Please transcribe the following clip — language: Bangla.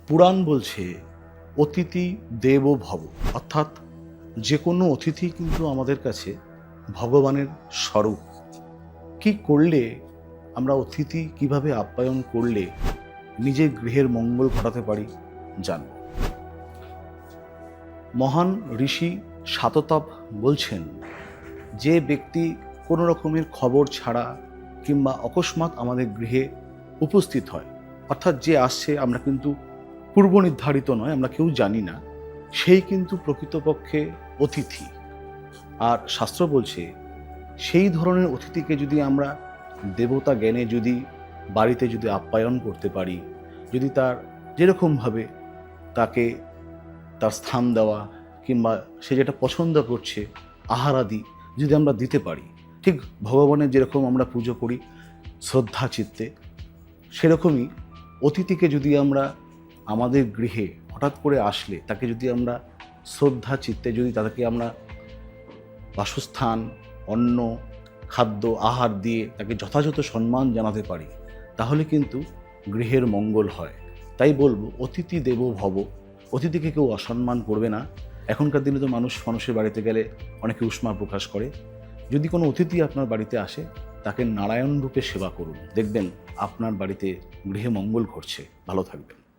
পুরাণ বলছে অতিথি দেবো ভব, অর্থাৎ যে কোনো অতিথি কিন্তু আমাদের কাছে ভগবানের স্বরূপ। কি করলে আমরা অতিথি কিভাবে আপ্যায়ন করলে নিজের গৃহের মঙ্গল ঘটাতে পারি জানব। মহান ঋষি শাততাপ বলছেন, যে ব্যক্তি কোনো রকমের খবর ছাড়া কিংবা অকস্মাৎ আমাদের গৃহে উপস্থিত হয়, অর্থাৎ যে আসছে আমরা কিন্তু পূর্ব নির্ধারিত নয়, আমরা কেউ জানি না, সেই কিন্তু প্রকৃতপক্ষে অতিথি। আর শাস্ত্র বলছে সেই ধরনের অতিথিকে যদি আমরা দেবতা জ্ঞানে যদি বাড়িতে যদি আপ্যায়ন করতে পারি, যদি তার যেরকমভাবে তাকে তার স্থান দেওয়া কিংবা সে যেটা পছন্দ করছে আহার আদি যদি আমরা দিতে পারি, ঠিক ভগবানের যেরকম আমরা পুজো করি শ্রদ্ধা চিত্তে, সেরকমই অতিথিকে যদি আমরা আমাদের গৃহে হঠাৎ করে আসলে তাকে যদি আমরা শ্রদ্ধা চিত্তে যদি তাদেরকে আমরা বাসস্থান, অন্ন, খাদ্য, আহার দিয়ে তাকে যথাযথ সম্মান জানাতে পারি, তাহলে কিন্তু গৃহের মঙ্গল হয়। তাই বলবো অতিথি দেবো ভব, অতিথিকে কেউ অসম্মান করবে না। এখনকার দিনে তো মানুষের বাড়িতে গেলে অনেকে উষ্মা প্রকাশ করে। যদি কোনো অতিথি আপনার বাড়িতে আসে, তাকে নারায়ণ রূপে সেবা করুন, দেখবেন আপনার বাড়িতে গৃহে মঙ্গল ঘটছে। ভালো থাকবেন।